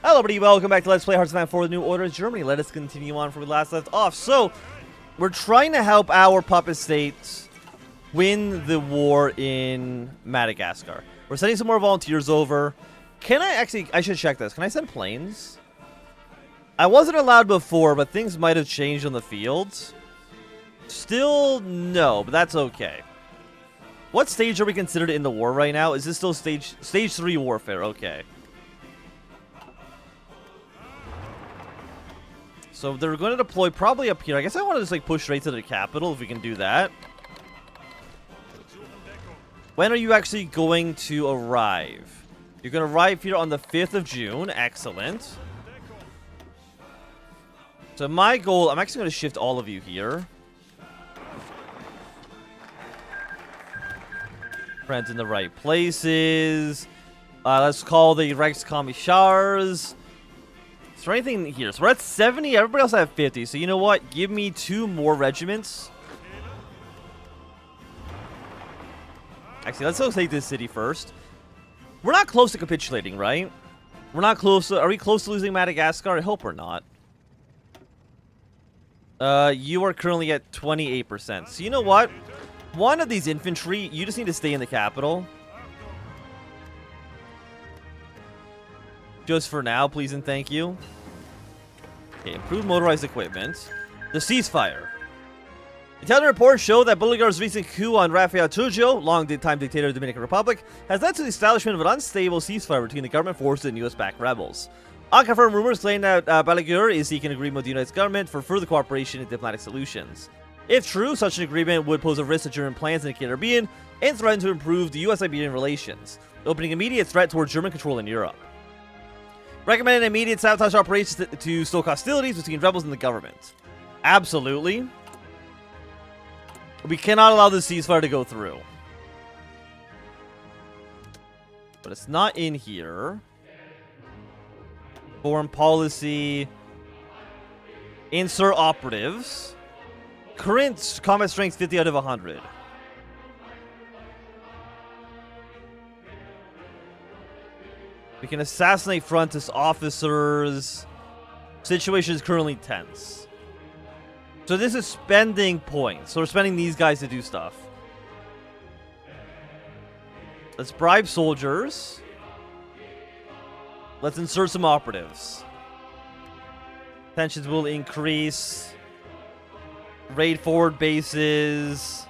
Hello everybody, welcome back to Let's Play Hearts of Iron for the New Order of Germany. Let us continue on from where we last left off. So, we're trying to help our puppet states win the war in Madagascar. We're sending some more volunteers over. Can I actually, I should check this. Can I send planes? I wasn't allowed before, but things might have changed on the fields. Still, no, but that's okay. What stage are we considered in the war right now? Is this still stage 3 warfare? Okay. So they're going to deploy probably up here. I guess I want to just like push right to the capital if we can do that. When are you actually going to arrive? You're going to arrive here on the 5th of June. Excellent. So my goal, I'm actually going to shift all of you here. Friends in the right places. Let's call the Rex Commissars. Is there anything here? So we're at 70. Everybody else have 50. So you know what? Give me 2 more regiments. Actually, let's go take this city first. We're not close to capitulating, right? We're not close to... Are we close to losing Madagascar? I hope we're not. You are currently at 28%. So you know what? One of these infantry, you just need to stay in the capital. Just for now, please and thank you. Okay, improved motorized equipment. The ceasefire. Italian reports show that Bolivar's recent coup on Rafael Trujillo, long-time dictator of the Dominican Republic, has led to the establishment of an unstable ceasefire between the government forces and US-backed rebels. Unconfirmed rumors claim that Balaguer is seeking an agreement with the United States government for further cooperation and diplomatic solutions. If true, such an agreement would pose a risk to German plans in the Caribbean and threaten to improve the US-Iberian relations, opening an immediate threat towards German control in Europe. Recommended immediate sabotage operations to stoke hostilities between rebels and the government. Absolutely. We cannot allow this ceasefire to go through. But it's not in here. Foreign policy. Insert operatives. Current combat strength 50 out of 100. We can assassinate Frontis officers. Situation is currently tense. So this is spending points. So we're spending these guys to do stuff. Let's bribe soldiers. Let's insert some operatives. Tensions will increase. Raid forward bases.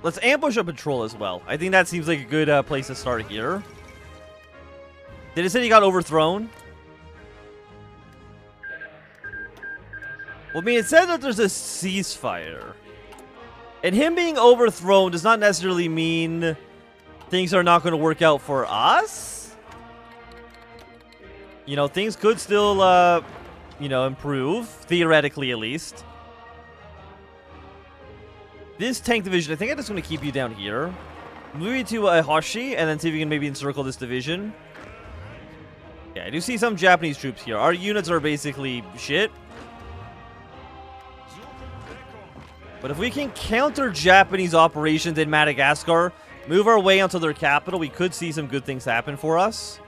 Let's ambush a patrol as well. I think that seems like a good place to start here. Did it say he got overthrown? Well, I mean, it said that there's a ceasefire. And him being overthrown does not necessarily mean things are not going to work out for us. You know, things could still, you know, improve. Theoretically, at least. This tank division, I think I'm just going to keep you down here. Move you to Hoshi, and then see if we can maybe encircle this division. Yeah, I do see some Japanese troops here. Our units are basically shit. But if we can counter Japanese operations in Madagascar, move our way onto their capital, we could see some good things happen for us.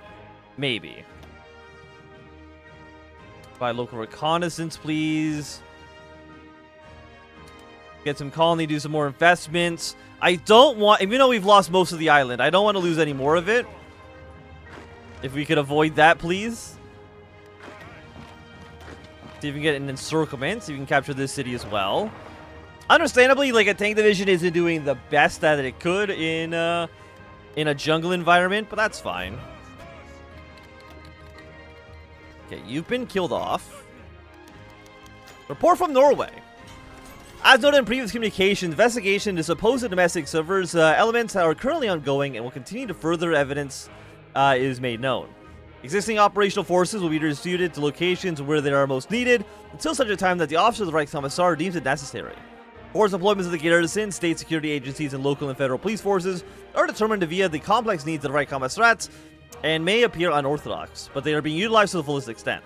Maybe. By local reconnaissance, please. Get some colony, do some more investments. I don't want, even though we've lost most of the island, I don't want to lose any more of it. If we could avoid that, please. See if we can get an encirclement, so you can capture this city as well. Understandably, like, a tank division isn't doing the best that it could in a jungle environment, but that's fine. Okay, you've been killed off. Report from Norway. As noted in previous communications, investigation into supposed domestic servers elements are currently ongoing and will continue to further evidence is made known. Existing operational forces will be distributed to locations where they are most needed until such a time that the Office of the Reichskommissar deems it necessary. Force deployments of the garrison, state security agencies, and local and federal police forces are determined via the complex needs of the Reichskommissariats and may appear unorthodox, but they are being utilized to the fullest extent.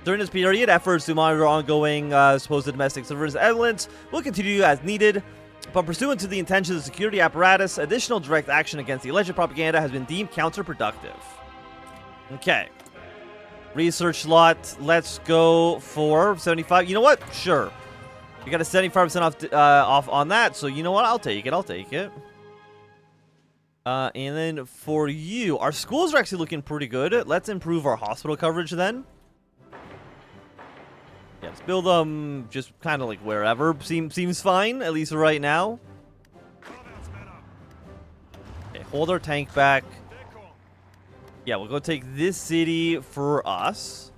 During this period, efforts to monitor ongoing supposed domestic surveillance evidence will continue as needed, but pursuant to the intentions of the security apparatus, additional direct action against the alleged propaganda has been deemed counterproductive. Okay. Research slot. Let's go for 75. You know what? Sure. We got a 75% off on that, so you know what? I'll take it. I'll take it. And then for you, our schools are actually looking pretty good. Let's improve our hospital coverage then. Yeah, let's build them just kind of like wherever. Seems fine, at least right now. Okay, hold our tank back. Yeah, we'll go take this city for us.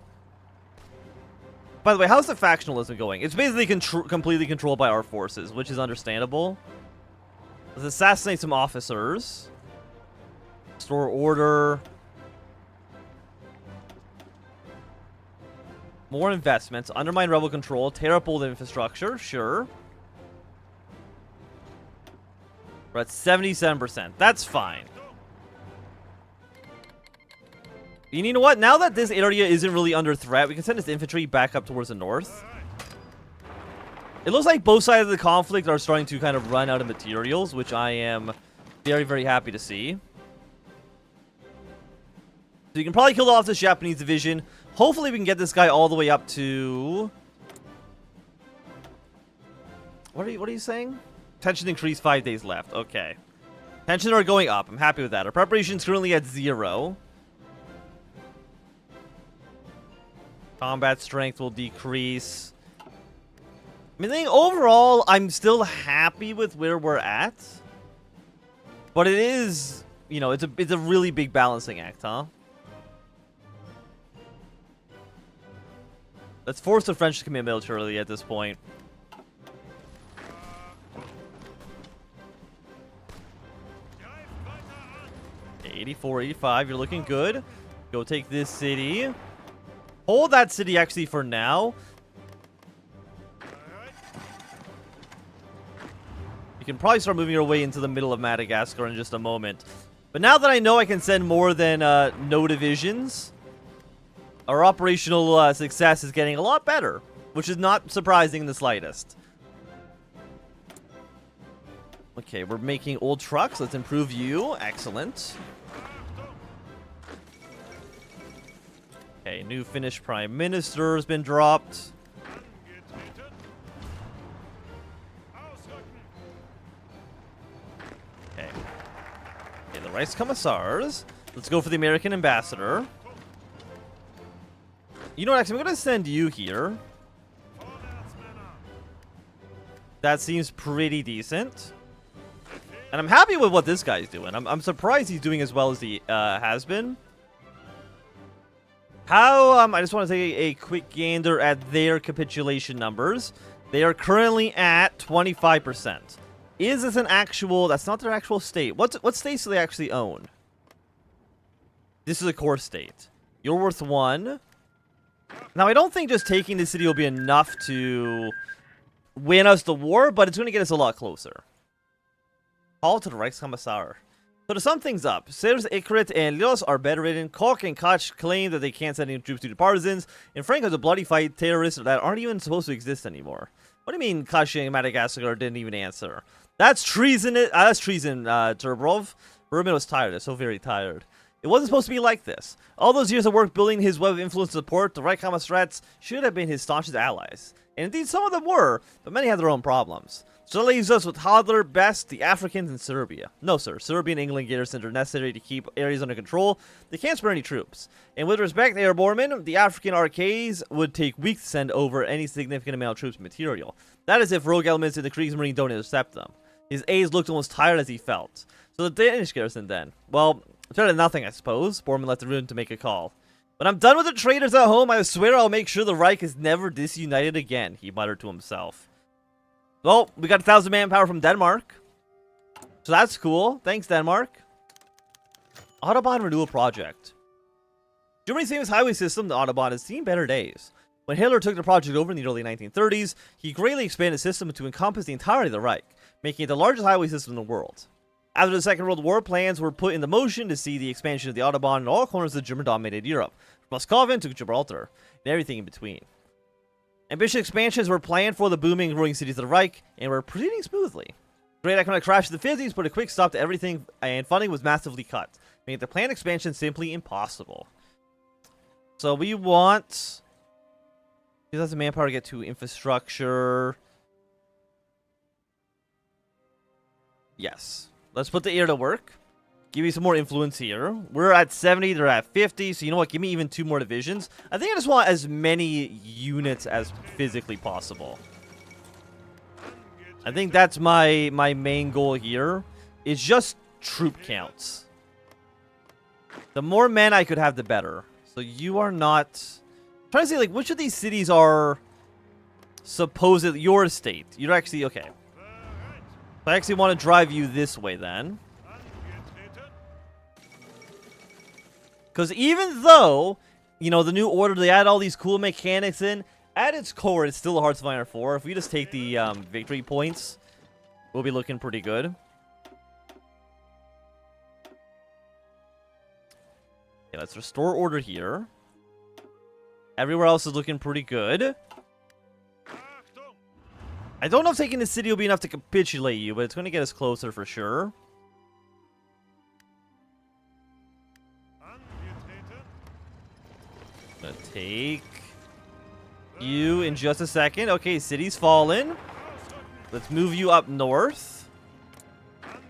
By the way, how's the factionalism going? It's basically completely controlled by our forces, which is understandable. Let's assassinate some officers. Restore order. More investments. Undermine rebel control. Tear up old infrastructure. Sure. We're at 77%. That's fine. You know what? Now that this area isn't really under threat, we can send this infantry back up towards the north. It looks like both sides of the conflict are starting to kind of run out of materials, which I am very, very happy to see. So you can probably kill off this Japanese division. Hopefully we can get this guy all the way up to... What are you saying? Tension increased 5 days left. Okay. Tensions are going up. I'm happy with that. Our preparation's currently at 0. Combat strength will decrease. I mean, I think overall, I'm still happy with where we're at. But it is, you know, it's a really big balancing act, huh? Let's force the French to commit militarily at this point. Okay, 84, 85, you're looking good. Go take this city. Hold that city actually for now. You can probably start moving your way into the middle of Madagascar in just a moment. But now that I know I can send more than no divisions, our operational success is getting a lot better, which is not surprising in the slightest. Okay, we're making old trucks. Let's improve you. Excellent. Okay, new Finnish Prime Minister has been dropped. Okay. Okay, the Reichskommissars. Let's go for the American Ambassador. You know what, actually, I'm going to send you here. That seems pretty decent. And I'm happy with what this guy's doing. I'm surprised he's doing as well as he has been. How, I just want to take a quick gander at their capitulation numbers. They are currently at 25%. Is this an actual, that's not their actual state. What states do they actually own? This is a core state. You're worth 1. Now, I don't think just taking this city will be enough to win us the war, but it's going to get us a lot closer. Call to the Reichskommissar. So to sum things up, Sers, Ikrit, and Lios are bedridden. Koch and Koch claim that they can't send any troops to the partisans, and Frank has a bloody fight terrorists that aren't even supposed to exist anymore. What do you mean Koch and Madagascar didn't even answer? That's treason, Turbrov. Berman was tired, so very tired. It wasn't supposed to be like this. All those years of work building his web of influence and support, the Reichskommissarats should have been his staunchest allies. And indeed, some of them were, but many had their own problems. So that leaves us with Hodler, Best, the Africans, and Serbia. No, sir. Serbia and England garrisons are necessary to keep areas under control. They can't spare any troops. And with respect to Airbornemen, the African arcades would take weeks to send over any significant amount of troops and material. That is if rogue elements in the Kriegsmarine don't intercept them. His aides looked almost tired as he felt. So the Danish garrison then. Well, better than nothing, I suppose. Bormann left the room to make a call. When I'm done with the traitors at home, I swear I'll make sure the Reich is never disunited again, he muttered to himself. Well, we got 1,000 manpower from Denmark. So that's cool. Thanks, Denmark. Autobahn Renewal Project. Germany's famous highway system, the Autobahn, has seen better days. When Hitler took the project over in the early 1930s, he greatly expanded the system to encompass the entirety of the Reich, making it the largest highway system in the world. After the Second World War, plans were put into motion to see the expansion of the Autobahn in all corners of German-dominated Europe, from Moscow to Gibraltar, and everything in between. Ambitious expansions were planned for the booming and growing cities of the Reich, and were proceeding smoothly. Great economic crash of the 50s put a quick stop to everything, and funding was massively cut, making the planned expansion simply impossible. So we want 2,000 manpower to get to infrastructure. Yes. Let's put the air to work. Give you some more influence here. We're at 70, they're at 50, so you know what? Give me even 2 more divisions. I think I just want as many units as physically possible. I think that's my main goal here. Is just troop counts. The more men I could have, the better. So you are not... I'm trying to say, like, which of these cities are supposedly your state? You're actually... Okay. I actually want to drive you this way, then. Because even though, you know, the new order, they add all these cool mechanics in, at its core, it's still a Hearts of Iron 4. If we just take the victory points, we'll be looking pretty good. Okay, let's restore order here. Everywhere else is looking pretty good. I don't know if taking the city will be enough to capitulate you, but it's going to get us closer for sure. Gonna take you in just a second. Okay, city's fallen. Let's move you up north.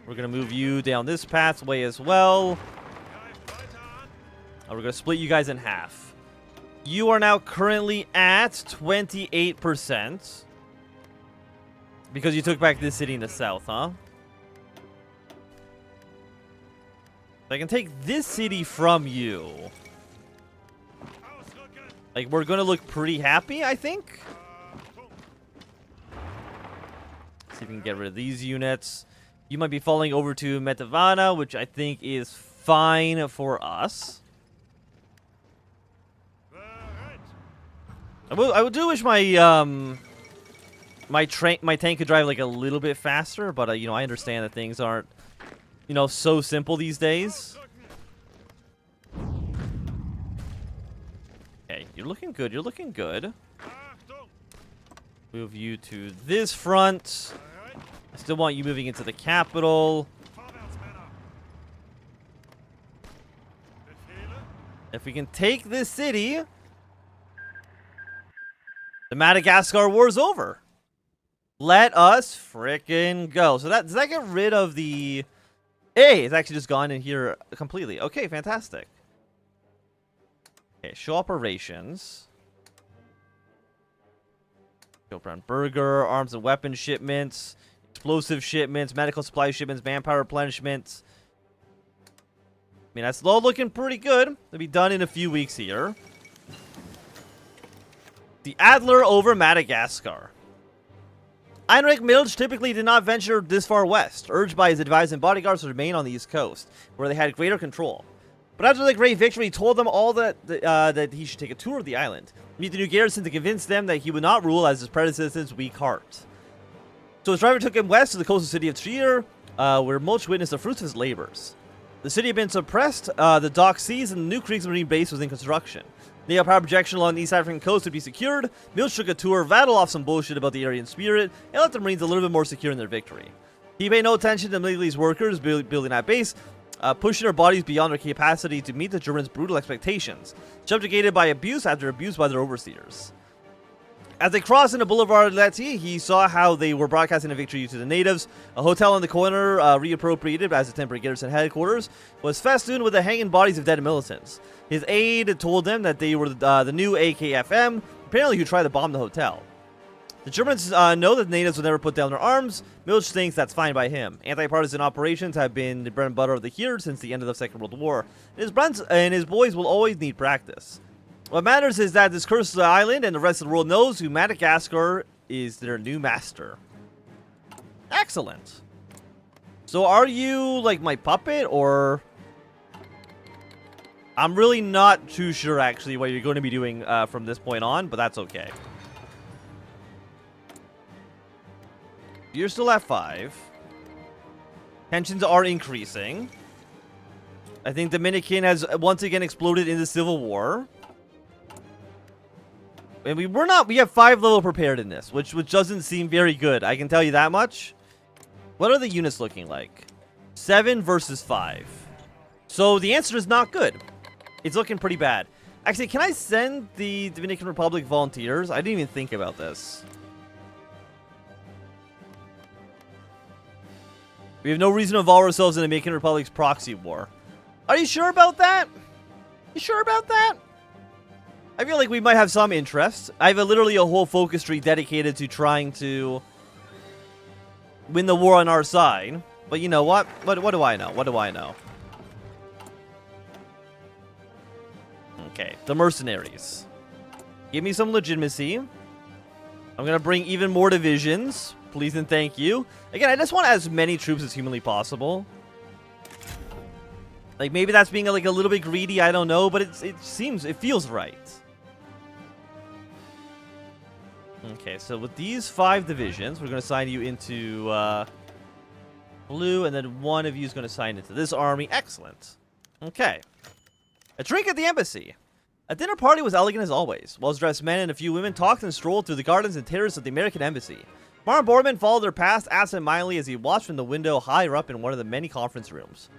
We're gonna move you down this pathway as well. We're gonna split you guys in half. You are now currently at 28%. Because you took back this city in the south, huh? So I can take this city from you. Like, we're gonna look pretty happy, I think. See if we can get rid of these units. You might be falling over to Metavana, which I think is fine for us. I do wish my my tank could drive like a little bit faster, but you know, I understand that things aren't, you know, so simple these days. Okay, you're looking good. You're looking good. Move you to this front. I still want you moving into the capital. If we can take this city, the Madagascar war's over. Let us frickin' go. So does that get rid of the... Hey, it's actually just gone in here completely. Okay, fantastic. Okay, show operations. Go around burger, arms and weapons shipments, explosive shipments, medical supply shipments, manpower replenishments. I mean, that's all looking pretty good. It'll be done in a few weeks here. The Adler over Madagascar. Heinrich Milch typically did not venture this far west, urged by his advisors and bodyguards to remain on the east coast, where they had greater control. But after the great victory, he told them all that he should take a tour of the island, meet the new garrison to convince them that he would not rule as his predecessor's weak heart. So his driver took him west to the coastal city of Trier, where Milch witnessed the fruits of his labors. The city had been suppressed, the dock seized, and the new Kriegsmarine base was in construction. Naval power projection along the East African coast would be secured. Milch took a tour, rattled off some bullshit about the Aryan spirit, and left the Marines a little bit more secure in their victory. He paid no attention to Middle workers building that base, pushing their bodies beyond their capacity to meet the Germans' brutal expectations, subjugated by abuse after abuse by their overseers. As they crossed into Boulevard Leti, he saw how they were broadcasting a victory to the natives. A hotel on the corner, reappropriated as a temporary garrison headquarters, was festooned with the hanging bodies of dead militants. His aide told them that they were the new AKFM, apparently who tried to bomb the hotel. The Germans know that the natives will never put down their arms. Milch thinks that's fine by him. Anti-partisan operations have been the bread and butter of the here since the end of the Second World War, and his boys will always need practice. What matters is that this cursed island and the rest of the world knows who Madagascar is their new master. Excellent. So are you like my puppet, or... I'm really not too sure actually what you're going to be doing from this point on, but that's okay. You're still at 5. Tensions are increasing. I think Dominican has once again exploded in the Civil War. And we have 5 level preparedness, which doesn't seem very good. I can tell you that much. What are the units looking like? 7 versus 5. So the answer is not good. It's looking pretty bad. Actually, can I send the Dominican Republic volunteers? I didn't even think about this. We have no reason to involve ourselves in the Dominican Republic's proxy war. Are you sure about that? You sure about that? I feel like we might have some interest. I have literally a whole focus tree dedicated to trying to win the war on our side. But you know what? What do I know? What do I know? Okay, the mercenaries. Give me some legitimacy. I'm going to bring even more divisions. Please and thank you. Again, I just want as many troops as humanly possible. Like, maybe that's being like a little bit greedy, I don't know, but it feels right. Okay, so with these 5 divisions, we're going to assign you into blue, and then one of you is going to sign into this army. Excellent. Okay. A drink at the embassy. A dinner party was elegant as always. Well-dressed men and a few women talked and strolled through the gardens and terraces of the American embassy. Baron Bormann followed their past absent-mindedly as he watched from the window higher up in one of the many conference rooms.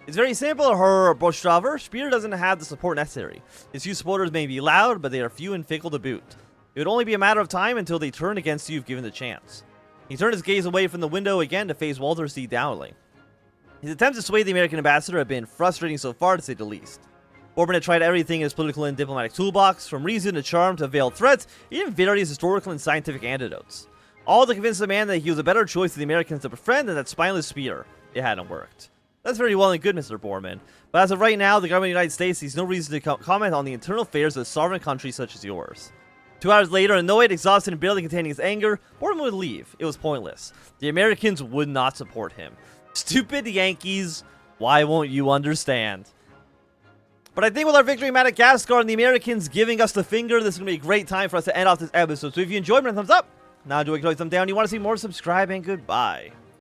It's very simple, Herr Boschtraver. Speer doesn't have the support necessary. His few supporters may be loud, but they are few and fickle to boot. It would only be a matter of time until they turn against you if given the chance. He turned his gaze away from the window again to face Walter C. Dowling. His attempts to sway the American ambassador have been frustrating so far, to say the least. Bormann had tried everything in his political and diplomatic toolbox, from reason to charm to veiled threats, even various historical and scientific antidotes. All to convince the man that he was a better choice for the Americans to befriend than that spineless Speer. It hadn't worked. That's very well and good, Mr. Bormann. But as of right now, the government of the United States sees no reason to comment on the internal affairs of a sovereign country such as yours. 2 hours later, annoyed, exhausted, and barely containing his anger, Bormann would leave. It was pointless. The Americans would not support him. Stupid Yankees, why won't you understand? But I think with our victory in Madagascar and the Americans giving us the finger, this is going to be a great time for us to end off this episode. So if you enjoyed, give it a thumbs up. Now do a thumbs down. You want to see more, subscribe, and goodbye.